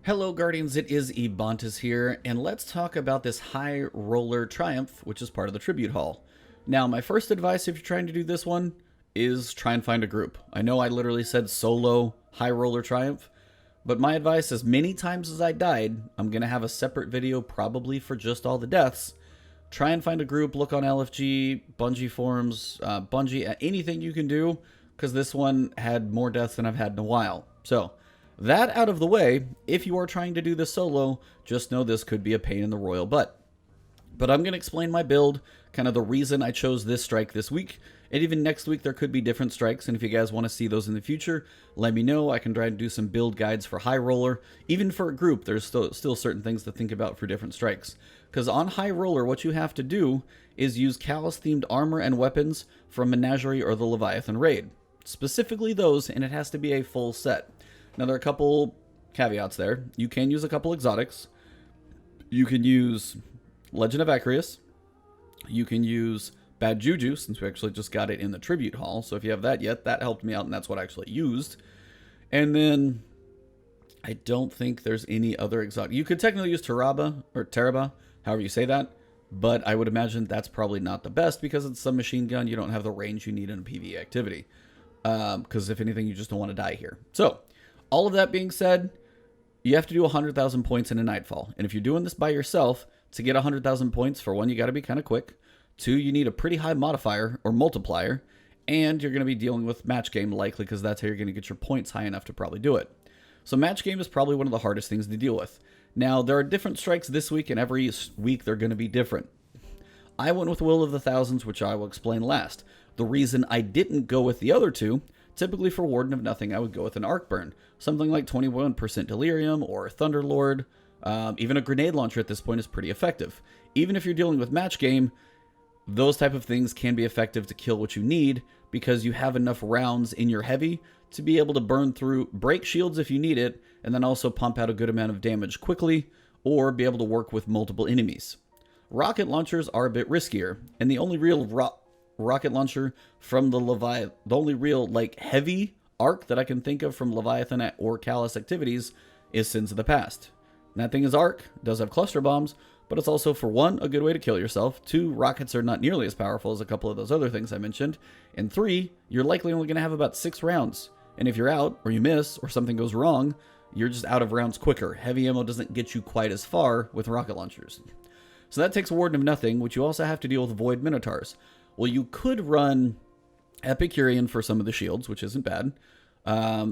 Hello Guardians, it is Ebontis here, and let's talk about this High Roller Triumph, which is part of the Tribute Hall. Now, my first advice if you're trying to do this one is try and find a group. I know I literally said solo High Roller Triumph, but my advice, as many times as I died, I'm going to have a separate video probably for just all the deaths. Try and find a group, look on LFG, Bungie forums, Bungie, anything you can do, because this one had more deaths than I've had in a while. So, that out of the way, if you are trying to do this solo, just know this could be a pain in the royal butt. But I'm going to explain my build, kind of the reason I chose this strike this week, and even next week there could be different strikes, and if you guys want to see those in the future, let me know. I can try and do some build guides for High Roller. Even for a group, there's still certain things to think about for different strikes. Because on High Roller, what you have to do is use Callus-themed armor and weapons from Menagerie or the Leviathan Raid. Specifically those, and it has to be a full set. Now, there are a couple caveats there. You can use a couple exotics. You can use Legend of Acrius. You can use Bad Juju, since we actually just got it in the Tribute Hall. So if you have that yet, that helped me out, and that's what I actually used. And then, I don't think there's any other exotic. You could technically use Teraba, however you say that. But I would imagine that's probably not the best, because it's a machine gun. You don't have the range you need in a PvE activity. Because if anything, you just don't want to die here. So, all of that being said, you have to do 100,000 points in a Nightfall. And if you're doing this by yourself, to get 100,000 points, for one, you got to be kind of quick. Two, you need a pretty high modifier or multiplier. And you're going to be dealing with match game likely, because that's how you're going to get your points high enough to probably do it. So match game is probably one of the hardest things to deal with. Now, there are different strikes this week, and every week they're going to be different. I went with Will of the Thousands, which I will explain last. The reason I didn't go with the other two, typically for Warden of Nothing, I would go with an Arc Burn. Something like 21% Delirium or Thunderlord. Even a grenade launcher at this point is pretty effective. Even if you're dealing with match game, those type of things can be effective to kill what you need, because you have enough rounds in your heavy to be able to burn through, break shields if you need it, and then also pump out a good amount of damage quickly, or be able to work with multiple enemies. Rocket launchers are a bit riskier, and the only real rocket launcher from the Leviathan, the only real heavy arc that I can think of from Leviathan or Callus activities is Sins of the Past. And that thing is arc, does have cluster bombs, but it's also, for one, a good way to kill yourself. Two, rockets are not nearly as powerful as a couple of those other things I mentioned. And three, you're likely only going to have about 6 rounds. And if you're out, or you miss, or something goes wrong, you're just out of rounds quicker. Heavy ammo doesn't get you quite as far with rocket launchers. So that takes a Warden of Nothing, which you also have to deal with Void Minotaurs. Well, you could run Epicurean for some of the shields, which isn't bad.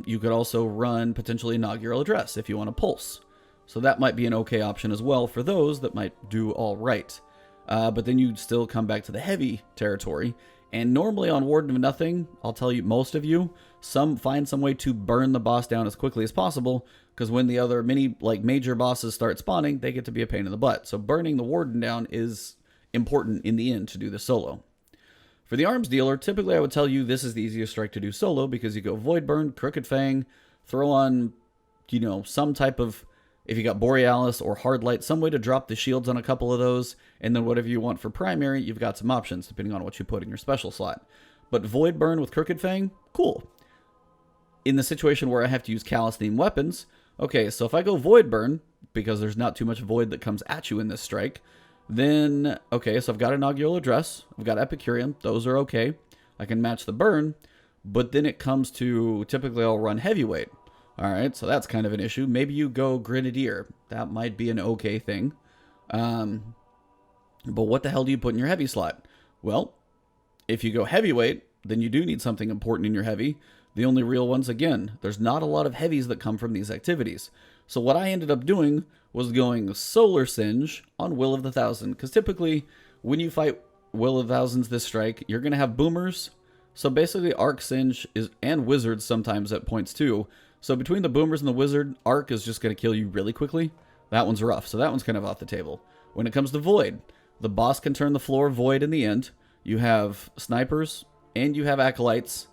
You could also run potentially Inaugural Address if you want to pulse. So that might be an okay option as well for those that might do all right. But then you'd still come back to the heavy territory. And normally on Warden of Nothing, I'll tell you, most of you, find some way to burn the boss down as quickly as possible, because when the other major bosses start spawning, they get to be a pain in the butt. So burning the Warden down is important in the end to do this solo. For the arms dealer, typically I would tell you this is the easiest strike to do solo, because you go Void Burn, Crooked Fang, throw on, some type of, if you got Borealis or Hard Light, some way to drop the shields on a couple of those, and then whatever you want for primary, you've got some options depending on what you put in your special slot. But Void Burn with Crooked Fang, cool. In the situation where I have to use Callus-themed weapons, okay, so if I go Void Burn, because there's not too much Void that comes at you in this strike, then, okay, so I've got Inaugural Address, I've got Epicurean, those are okay. I can match the burn, but then it comes to, typically I'll run Heavyweight. Alright, so that's kind of an issue. Maybe you go Grenadier. That might be an okay thing. But what the hell do you put in your heavy slot? Well, if you go Heavyweight, then you do need something important in your heavy. The only real ones, again, there's not a lot of heavies that come from these activities. So what I ended up doing was going Solar Singe on Will of the Thousand. Because typically, when you fight Will of the Thousands this strike, you're going to have boomers. So basically, Arc Singe and Wizards sometimes at points too. So between the boomers and the wizard, Arc is just going to kill you really quickly. That one's rough, so that one's kind of off the table. When it comes to Void, the boss can turn the floor void in the end. You have snipers, and you have acolytes,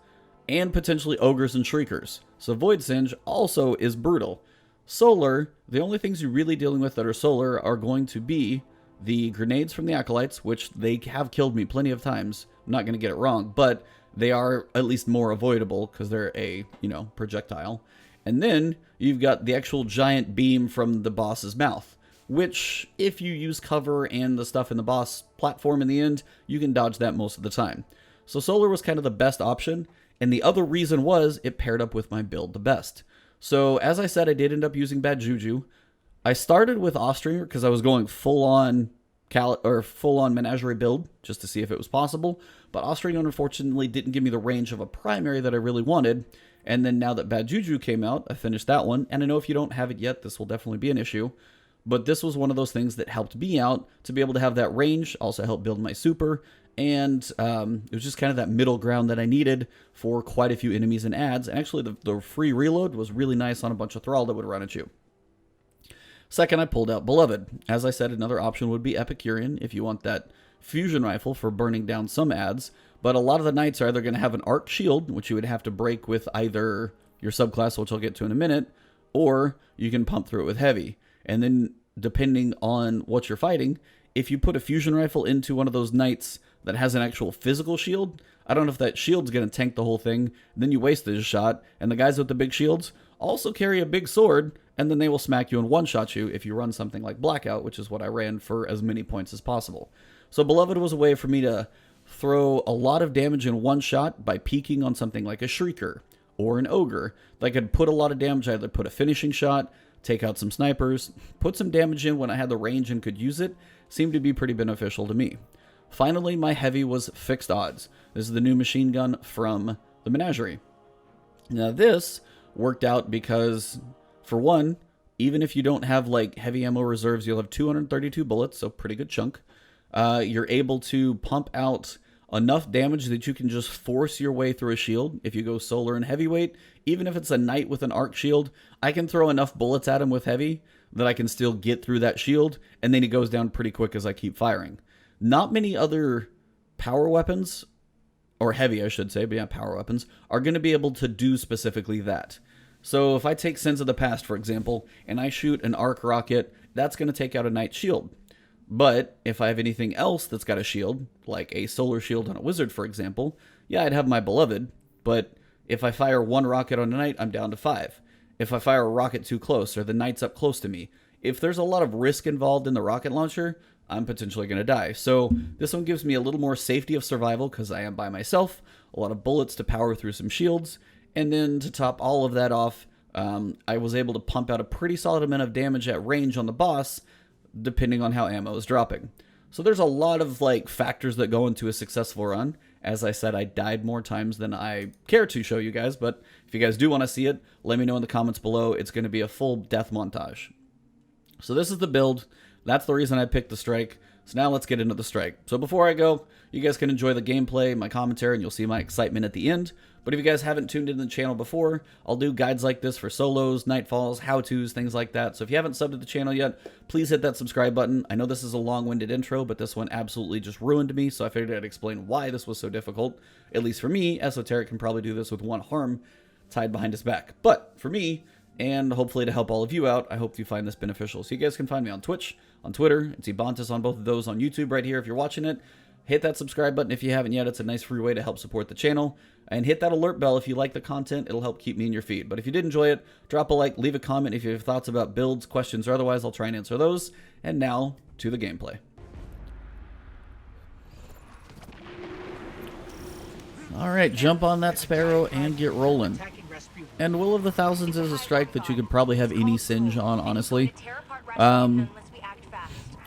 and potentially ogres and shriekers. So Void Singe also is brutal. Solar, the only things you're really dealing with that are solar are going to be the grenades from the acolytes, which they have killed me plenty of times. I'm not going to get it wrong, but they are at least more avoidable because they're a, projectile. And then you've got the actual giant beam from the boss's mouth, which, if you use cover and the stuff in the boss platform in the end, you can dodge that most of the time. So solar was kind of the best option, and the other reason was it paired up with my build the best. So as I said, I did end up using Bad Juju. I started with Offstringer because I was going full-on Menagerie build just to see if it was possible, but Offstringer unfortunately didn't give me the range of a primary that I really wanted. And then now that Bad Juju came out, I finished that one, and I know if you don't have it yet, this will definitely be an issue. But this was one of those things that helped me out to be able to have that range, also helped build my super, and it was just kind of that middle ground that I needed for quite a few enemies and adds. And actually, the free reload was really nice on a bunch of Thrall that would run at you. Second, I pulled out Beloved. As I said, another option would be Epicurean if you want that fusion rifle for burning down some adds. But a lot of the knights are either going to have an arc shield, which you would have to break with either your subclass, which I'll get to in a minute, or you can pump through it with heavy. And then, depending on what you're fighting, if you put a fusion rifle into one of those knights that has an actual physical shield, I don't know if that shield's going to tank the whole thing, then you wasted a shot, and the guys with the big shields also carry a big sword, and then they will smack you and one-shot you if you run something like Blackout, which is what I ran for as many points as possible. So Beloved was a way for me to throw a lot of damage in one shot by peeking on something like a Shrieker or an Ogre that could put a lot of damage. I either put a finishing shot, take out some snipers, put some damage in when I had the range and could use it. Seemed to be pretty beneficial to me. Finally, my heavy was Fixed Odds. This is the new machine gun from the Menagerie. Now this worked out because, for one, even if you don't have like heavy ammo reserves, you'll have 232 bullets, so pretty good chunk. You're able to pump out enough damage that you can just force your way through a shield. If you go solar and heavyweight, even if it's a knight with an arc shield, I can throw enough bullets at him with heavy that I can still get through that shield, and then he goes down pretty quick as I keep firing. Not many other power weapons, or heavy I should say, but yeah, power weapons, are going to be able to do specifically that. So if I take Sins of the Past, for example, and I shoot an arc rocket, that's going to take out a knight shield. But if I have anything else that's got a shield, like a solar shield on a wizard, for example, yeah, I'd have my Beloved, but if I fire one rocket on a knight, I'm down to 5. If I fire a rocket too close, or the knight's up close to me, if there's a lot of risk involved in the rocket launcher, I'm potentially going to die. So this one gives me a little more safety of survival because I am by myself, a lot of bullets to power through some shields, and then to top all of that off, I was able to pump out a pretty solid amount of damage at range on the boss, depending on how ammo is dropping. So there's a lot of like factors that go into a successful run. As I said, I died more times than I care to show you guys, but if you guys do want to see it, let me know in the comments below. It's going to be a full death montage. So this is the build. That's the reason I picked the strike. So now let's get into the strike. So before I go, you guys can enjoy the gameplay, my commentary, and you'll see my excitement at the end. But if you guys haven't tuned into the channel before, I'll do guides like this for solos, nightfalls, how-tos, things like that. So if you haven't subbed to the channel yet, please hit that subscribe button. I know this is a long-winded intro, but this one absolutely just ruined me, so I figured I'd explain why this was so difficult. At least for me, Esoteric can probably do this with one arm tied behind his back. But for me, and hopefully to help all of you out, I hope you find this beneficial. So you guys can find me on Twitch, on Twitter, it's Ebontis on both of those, on YouTube right here if you're watching it. Hit that subscribe button if you haven't yet. It's a nice free way to help support the channel. And hit that alert bell if you like the content. It'll help keep me in your feed. But if you did enjoy it, drop a like, leave a comment if you have thoughts about builds, questions, or otherwise. I'll try and answer those. And now, to the gameplay. Alright, jump on that Sparrow and get rolling. And Will of the Thousands is a strike that you could probably have any singe on, honestly.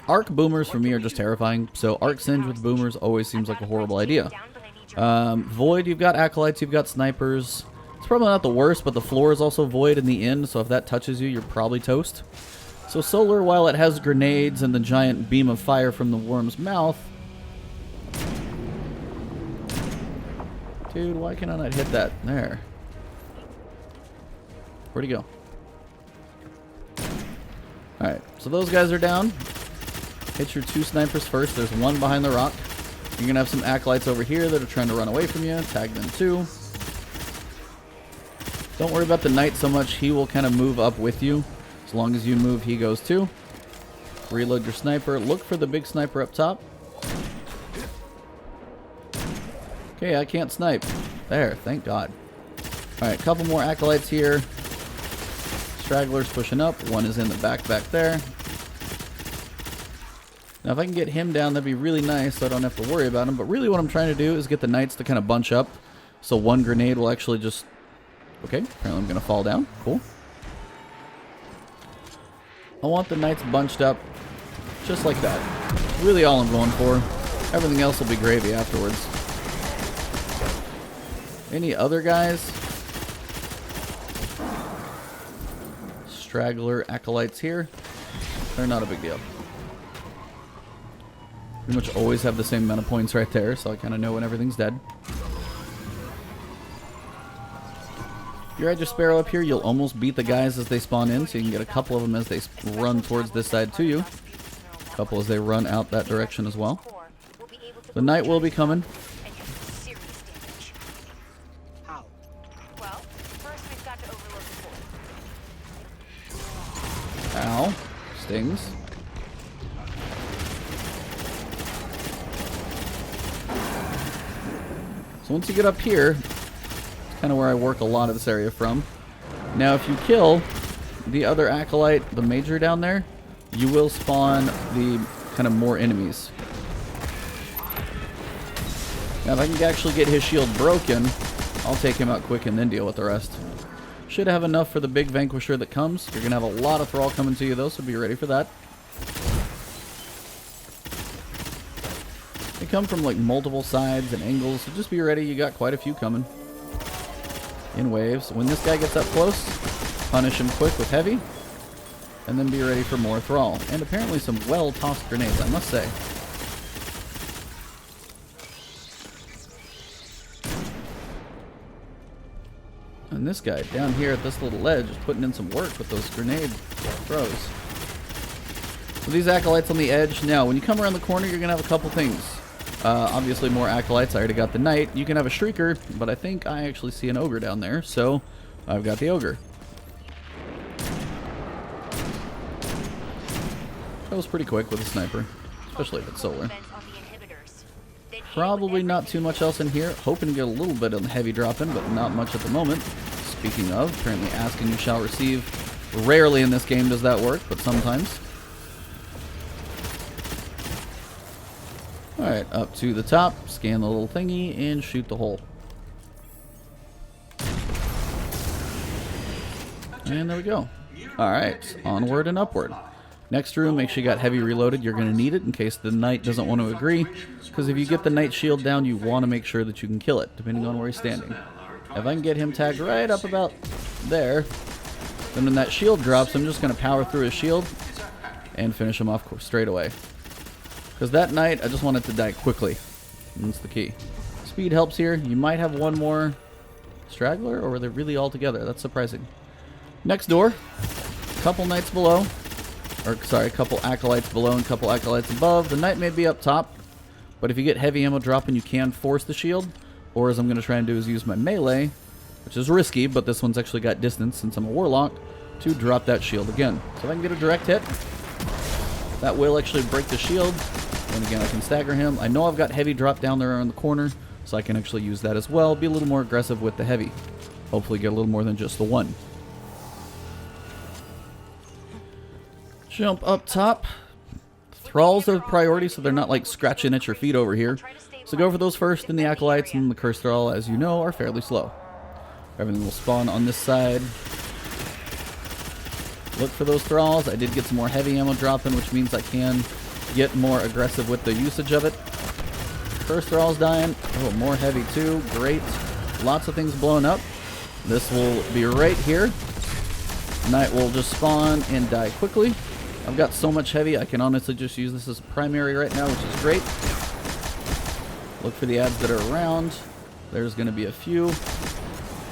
Arc boomers for me are just terrifying, so arc singe with boomers always seems like a horrible idea. Void, you've got acolytes, you've got snipers. It's probably not the worst, but the floor is also void in the end, so if that touches you, you're probably toast. So solar, while it has grenades and the giant beam of fire from the worm's mouth... Dude, why can I not hit that? There. Where'd he go? Alright, so those guys are down. Hit your 2 snipers first. There's one behind the rock. You're going to have some acolytes over here that are trying to run away from you. Tag them too. Don't worry about the knight so much. He will kind of move up with you. As long as you move, he goes too. Reload your sniper. Look for the big sniper up top. Okay, I can't snipe. There, thank God. Alright, couple more acolytes here. Stragglers pushing up. One is in the back there. Now if I can get him down, that'd be really nice so I don't have to worry about him. But really what I'm trying to do is get the knights to kind of bunch up. So one grenade will actually just... Okay, apparently I'm going to fall down. Cool. I want the knights bunched up just like that. That's really all I'm going for. Everything else will be gravy afterwards. Any other guys? Straggler acolytes here. They're not a big deal. Pretty much always have the same amount of points right there, so I kind of know when everything's dead. If you ride your Sparrow up here, you'll almost beat the guys as they spawn in, so you can get a couple of them as they run towards this side to you. A couple as they run out that direction as well. The knight will be coming. Ow. Stings. So once you get up here, it's kind of where I work a lot of this area from. Now if you kill the other acolyte, the major down there, you will spawn the kind of more enemies. Now if I can actually get his shield broken, I'll take him out quick and then deal with the rest. Should have enough for the big vanquisher that comes. You're going to have a lot of thrall coming to you though, so be ready for that. They come from like multiple sides and angles, so just be ready. You got quite a few coming in waves. When this guy gets up close, punish him quick with heavy, and then be ready for more thrall. And apparently some well-tossed grenades, I must say. And this guy down here at this little ledge is putting in some work with those grenade throws. So these acolytes on the edge. Now, when you come around the corner, you're going to have a couple things. Obviously, more acolytes. I already got the knight. You can have a shrieker, but I think I actually see an ogre down there, so I've got the ogre. That was pretty quick with a sniper, especially if it's solar. Probably not too much else in here. Hoping to get a little bit on the heavy drop in, but not much at the moment. Speaking of, apparently ask and you shall receive. Rarely in this game does that work, but sometimes. Alright, up to the top, scan the little thingy, and shoot the hole. And there we go. Alright, onward and upward. Next room, make sure you got heavy reloaded. You're going to need it in case the knight doesn't want to agree. Because if you get the knight shield down, you want to make sure that you can kill it, depending on where he's standing. If I can get him tagged right up about there, then when that shield drops, I'm just going to power through his shield and finish him off straight away. Because that knight, I just want it to die quickly. That's the key. Speed helps here. You might have one more straggler, or are they really all together? That's surprising. Next door, couple knights below. Or, sorry, a couple acolytes below and a couple acolytes above. The knight may be up top, but if you get heavy ammo dropping, you can force the shield. Or as I'm going to try and do is use my melee, which is risky, but this one's actually got distance since I'm a warlock, to drop that shield again. So if I can get a direct hit, that will actually break the shield. And again, I can stagger him. I know I've got heavy drop down there in the corner, so I can actually use that as well. Be a little more aggressive with the heavy. Hopefully get a little more than just the one. Jump up top. Thralls are priority, so they're not like scratching at your feet over here. So go for those first, and the acolytes and the curse thrall, as you know, are fairly slow. Everything will spawn on this side. Look for those thralls. I did get some more heavy ammo dropping, which means I can get more aggressive with the usage of it. Curse thrall's dying. Oh, more heavy too. Great. Lots of things blowing up. This will be right here. Knight will just spawn and die quickly. I've got so much heavy, I can honestly just use this as primary right now, which is great. Look for the ads that are around. There's going to be a few.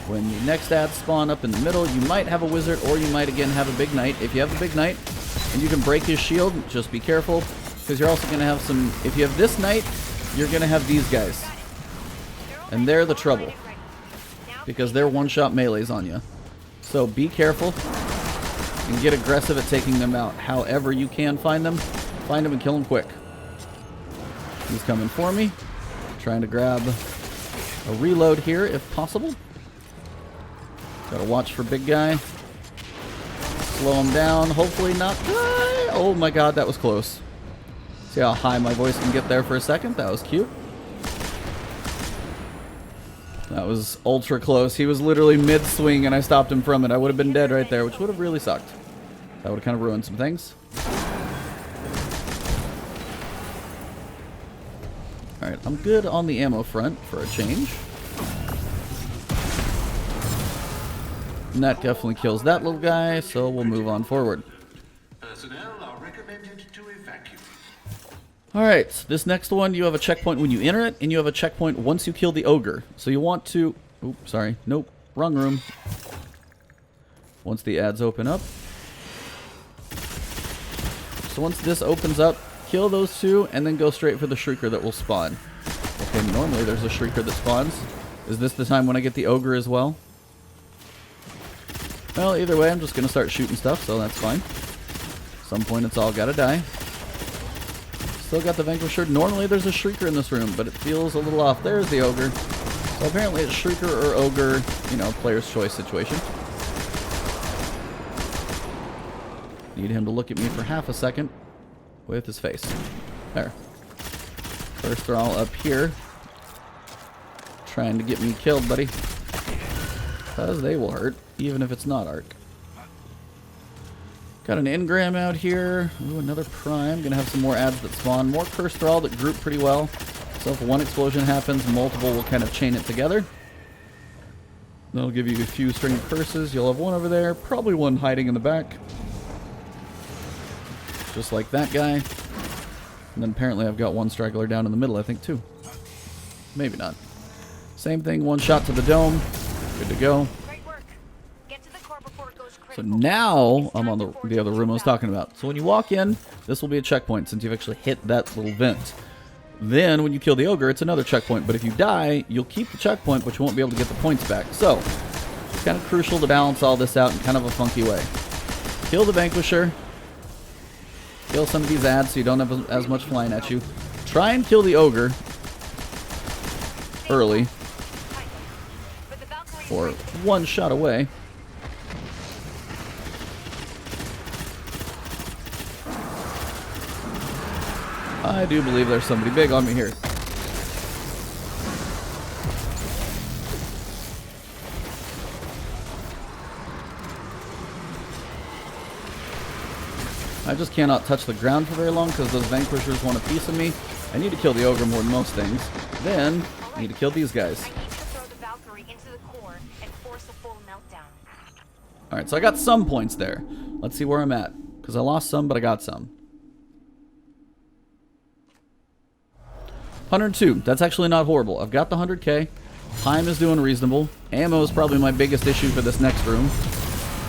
When the next ads spawn up in the middle, you might have a wizard, or you might again have a big knight. If you have a big knight and you can break his shield, just be careful, because you're also going to have some... If you have this knight, you're going to have these guys. And they're the trouble, because they're one-shot melees on you. So be careful and get aggressive at taking them out. However you can find them and kill them quick. He's coming for me. Trying to grab a reload here if possible. Gotta watch for big guy. slow him down. Hopefully not die. Oh my god, that was close. See how high my voice can get there for a second? That was cute. That was ultra close. He was literally mid-swing and I stopped him from it. I would have been dead right there, which would have really sucked. That would have kind of ruined some things. Alright, I'm good on the ammo front for a change. And that definitely kills that little guy, so we'll move on forward. Personnel are recommended to evacuate. Alright, this next one, you have a checkpoint when you enter it, and you have a checkpoint once you kill the ogre. So you want to... Oops, sorry. Nope. Wrong room. Once the ads open up. So once this opens up, kill those two, and then go straight for the shrieker that will spawn. Okay, normally there's a shrieker that spawns. Is this the time when I get the ogre as well? Well, either way, I'm just going to start shooting stuff, so that's fine. At some point, it's all got to die. Still got the Vanquisher. Normally, there's a Shrieker in this room, but it feels a little off. There's the Ogre. So apparently, it's Shrieker or Ogre, you know, player's choice situation. Need him to look at me for half a second with his face. There. First they're all up here. Trying to get me killed, buddy. Because they will hurt, even if it's not arc. Got an engram out here. Ooh, another prime. Gonna have some more ads that spawn. More curse thrall that group pretty well. So if one explosion happens, multiple will kind of chain it together. That'll give you a few string of curses. You'll have one over there. Probably one hiding in the back. Just like that guy. And then apparently I've got one straggler down in the middle, I think, too. Maybe not. Same thing, one shot to the dome. Good to go. So now I'm on the other room I was talking about. So when you walk in, this will be a checkpoint since you've actually hit that little vent. Then when you kill the ogre, it's another checkpoint. But if you die, you'll keep the checkpoint, but you won't be able to get the points back. So it's kind of crucial to balance all this out in kind of a funky way. Kill the Vanquisher. Kill some of these ads so you don't have as much flying at you. Try and kill the ogre early. Or one shot away. I do believe there's somebody big on me here. I just cannot touch the ground for very long because those Vanquishers want a piece of me. I need to kill the ogre more than most things. Then, I need to kill these guys. Alright, so I got some points there. Let's see where I'm at. Because I lost some, but I got some. 102. That's actually not horrible. I've got the 100k. Time is doing reasonable. Ammo is probably my biggest issue for this next room,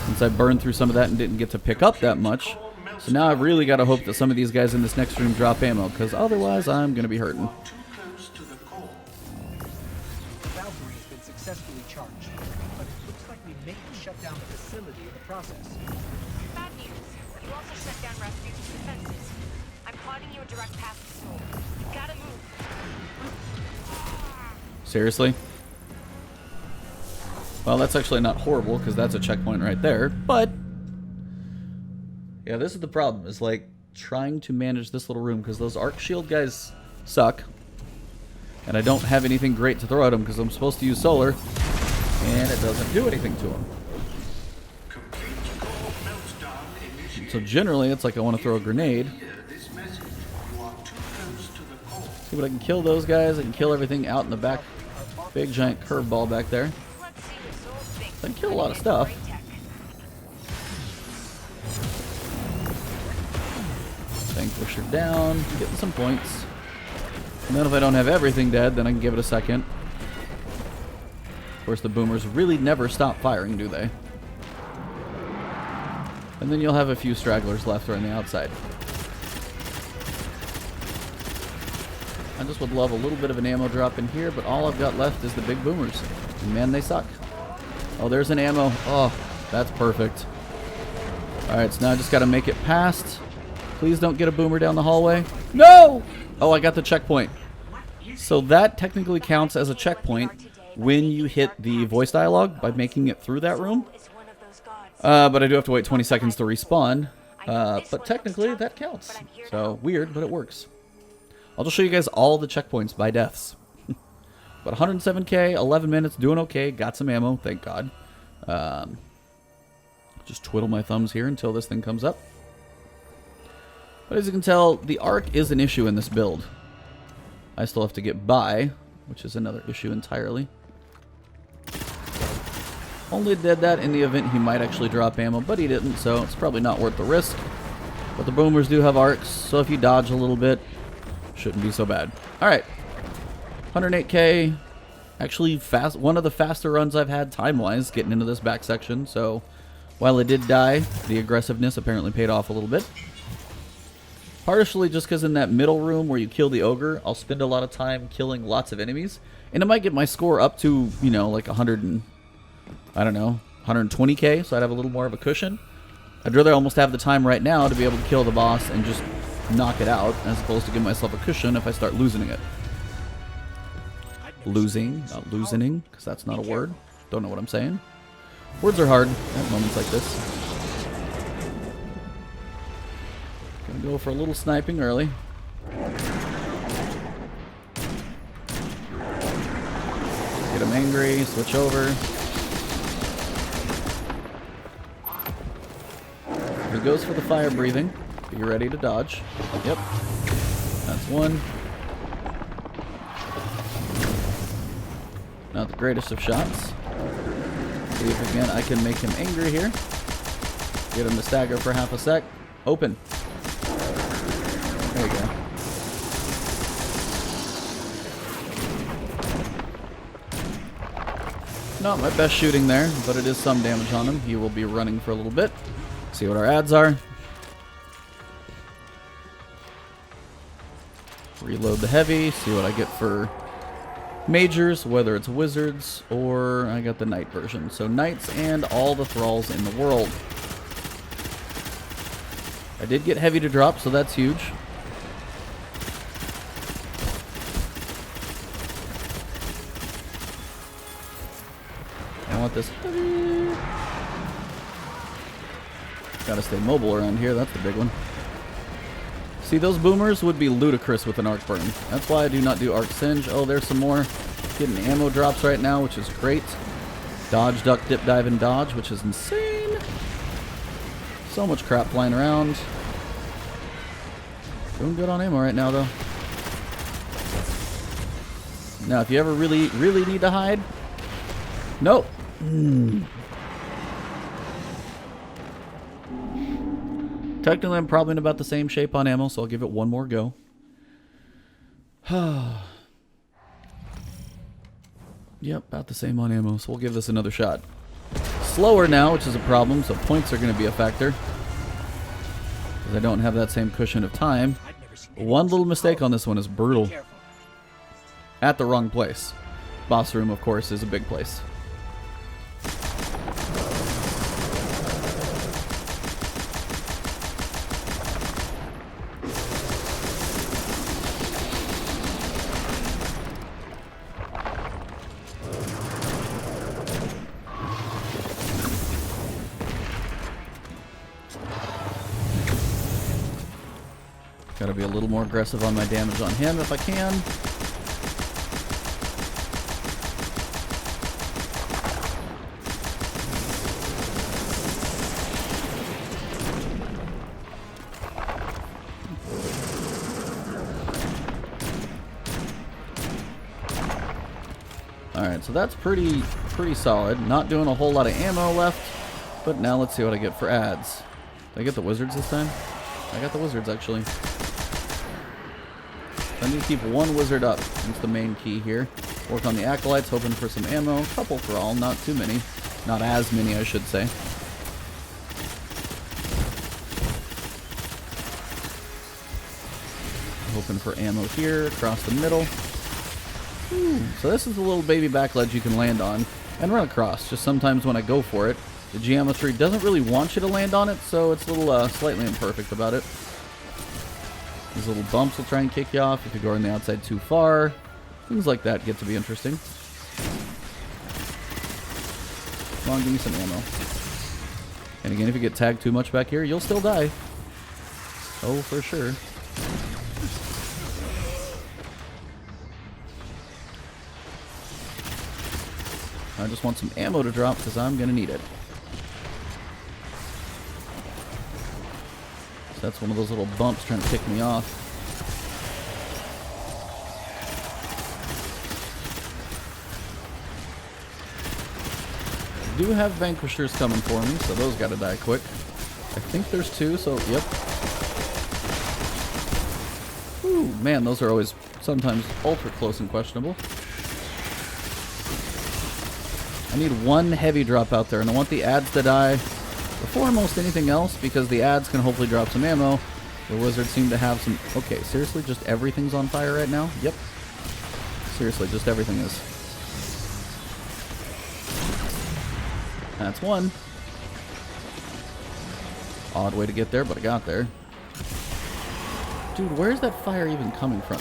since I burned through some of that and didn't get to pick up that much. So now I've really got to hope that some of these guys in this next room drop ammo, because otherwise I'm going to be hurting. Valkyrie's been successfully charged, but it looks like we may have shut down the facility in the process. Bad news. You also shut down Rasputin's defenses. I'm plotting you a direct path to Seoul. You gotta move. Seriously? Well, that's actually not horrible, because that's a checkpoint right there, but... yeah, this is the problem, is like, trying to manage this little room, because those arc shield guys suck. And I don't have anything great to throw at them, because I'm supposed to use solar, and it doesn't do anything to them. So generally, it's like I want to throw a grenade. See what I can kill those guys. I can kill everything out in the back. Big giant curveball back there. I can kill a lot of stuff. Vanquisher down. Getting some points. And then if I don't have everything dead, then I can give it a second. Of course, the boomers really never stop firing, do they? And then you'll have a few stragglers left on the outside. I just would love a little bit of an ammo drop in here, but all I've got left is the big boomers. And man, they suck. Oh, there's an ammo. Oh, that's perfect. Alright, so now I just got to make it past. Please don't get a boomer down the hallway. No! Oh, I got the checkpoint. So that technically counts as a checkpoint when you hit the voice dialogue by making it through that room. But I do have to wait 20 seconds to respawn. But technically, that counts. So, weird, but it works. I'll just show you guys all the checkpoints by deaths. But 107k, 11 minutes, doing okay. Got some ammo, thank God. Just twiddle my thumbs here until this thing comes up. But as you can tell, the arc is an issue in this build. I still have to get by, which is another issue entirely. Only did that in the event he might actually drop ammo, but he didn't, so it's probably not worth the risk. But the boomers do have arcs, so if you dodge a little bit, shouldn't be so bad. Alright. 108k. Actually, one of the faster runs I've had time-wise getting into this back section, so while I did die, the aggressiveness apparently paid off a little bit. Partially just because in that middle room where you kill the ogre, I'll spend a lot of time killing lots of enemies, and it might get my score up to, you know, like 120k, so I'd have a little more of a cushion. I'd rather almost have the time right now to be able to kill the boss and just knock it out, as opposed to give myself a cushion if I start losing it. Losing, not loosening, because that's not a word. Don't know what I'm saying. Words are hard at moments like this. Gonna go for a little sniping early. Get him angry, switch over. He goes for the fire breathing. Be ready to dodge. Yep. That's one. Not the greatest of shots. See if again I can make him angry here. Get him to stagger for half a sec. Open. There you go. Not my best shooting there, but it is some damage on him. He will be running for a little bit. See what our ads are. Reload the heavy. See what I get for majors, whether it's wizards or I got the knight version. So knights and all the thralls in the world. I did get heavy to drop, so that's huge. I want this heavy. Gotta stay mobile around here, that's the big one. See, those boomers would be ludicrous with an arc burn. That's why I do not do arc singe. Oh, there's some more. Getting ammo drops right now, which is great. Dodge, duck, dip, dive, and dodge, which is insane. So much crap flying around. Doing good on ammo right now, though. Now, if you ever really need to hide... Nope. Technically, I'm probably in about the same shape on ammo, so I'll give it one more go. Yep, about the same on ammo, so we'll give this another shot. Slower now, which is a problem, so points are going to be a factor. Because I don't have that same cushion of time. One little mistake on this one is brutal. At the wrong place. Boss room, of course, is a big place. Gotta be a little more aggressive on my damage on him if I can. Alright, so that's pretty solid. Not doing a whole lot of ammo left, but now let's see what I get for ads. Did I get the wizards this time? I got the wizards actually. I need to keep one wizard up. That's the main key here. Work on the acolytes, hoping for some ammo. A couple for all, not too many. Not as many, I should say. Hoping for ammo here, across the middle. So this is a little baby back ledge you can land on and run across. Just sometimes when I go for it, the geometry doesn't really want you to land on it, so it's a little slightly imperfect about it. These little bumps will try and kick you off if you go on the outside too far. Things like that get to be interesting. Come on, give me some ammo. And again, if you get tagged too much back here, you'll still die. Oh, for sure. I just want some ammo to drop because I'm going to need it. So that's one of those little bumps trying to pick me off. I do have vanquishers coming for me, so those got to die quick. I think there's 2, so yep. Ooh, man, those are always sometimes ultra close and questionable. I need 1 heavy drop out there, and I want the ads to die before almost anything else, because the ads can hopefully drop some ammo. The wizards seem to have some... Okay, seriously? Just everything's on fire right now? Yep. Seriously, just everything is. That's 1. Odd way to get there, but I got there. Dude, where's that fire even coming from?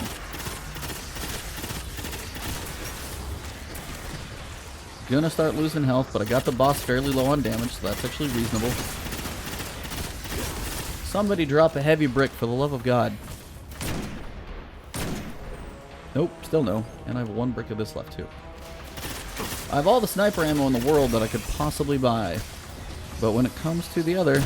Gonna start losing health, but I got the boss fairly low on damage, so that's actually reasonable. Somebody drop a heavy brick, for the love of God. Nope, still no. And I have 1 brick of this left, too. I have all the sniper ammo in the world that I could possibly buy. But when it comes to the other...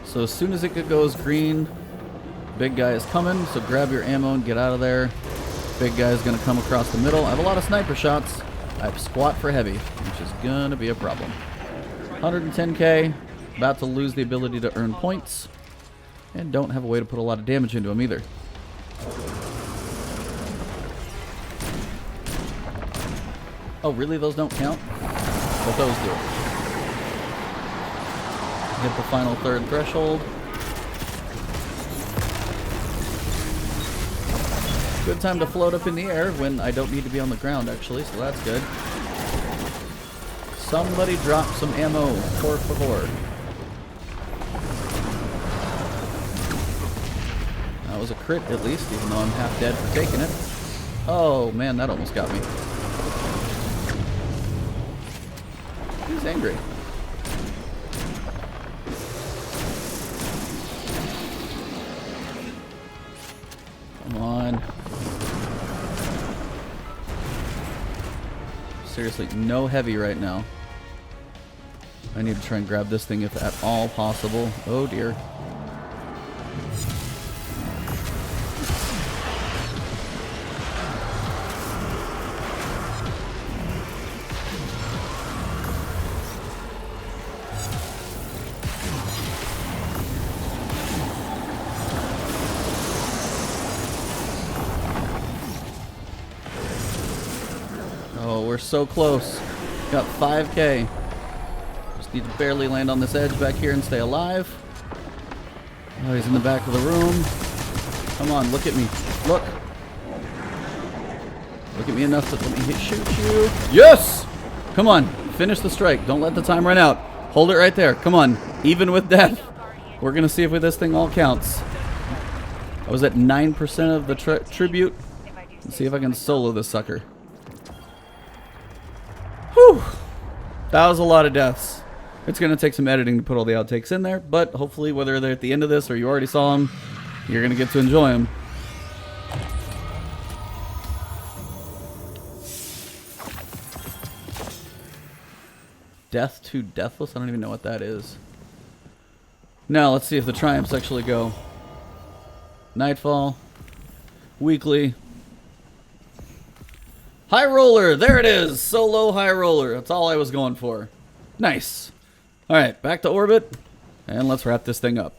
So as soon as it goes green, big guy is coming, so grab your ammo and get out of there. Big guy is going to come across the middle. I have a lot of sniper shots. I have squat for heavy, which is going to be a problem. 110k, about to lose the ability to earn points, and don't have a way to put a lot of damage into him either. Oh, really? Those don't count? But those do. Hit the final 3rd threshold. Good time to float up in the air when I don't need to be on the ground, actually, so that's good. Somebody drop some ammo, por favor. That was a crit, at least, even though I'm half dead for taking it. Oh, man, that almost got me. He's angry. Come on. Seriously, no heavy right now. I need to try and grab this thing if at all possible. Oh dear. Oh, we're so close. Got 5k. Just need to barely land on this edge back here and stay alive. Oh, he's in the back of the room. Come on, look at me. Look. Look at me enough to let me shoot you. Yes! Come on, finish the strike. Don't let the time run out. Hold it right there. Come on. Even with death. We're going to see if this thing all counts. I was at 9% of the tribute. Let's see if I can solo this sucker. Whew. That was a lot of deaths. It's going to take some editing to put all the outtakes in there, but hopefully whether they're at the end of this or you already saw them, you're going to get to enjoy them. Death to Deathless? I don't even know what that is. Now, let's see if the triumphs actually go. Nightfall. Weekly. High Roller! There it is! Solo High Roller. That's all I was going for. Nice. Alright, back to orbit. And let's wrap this thing up.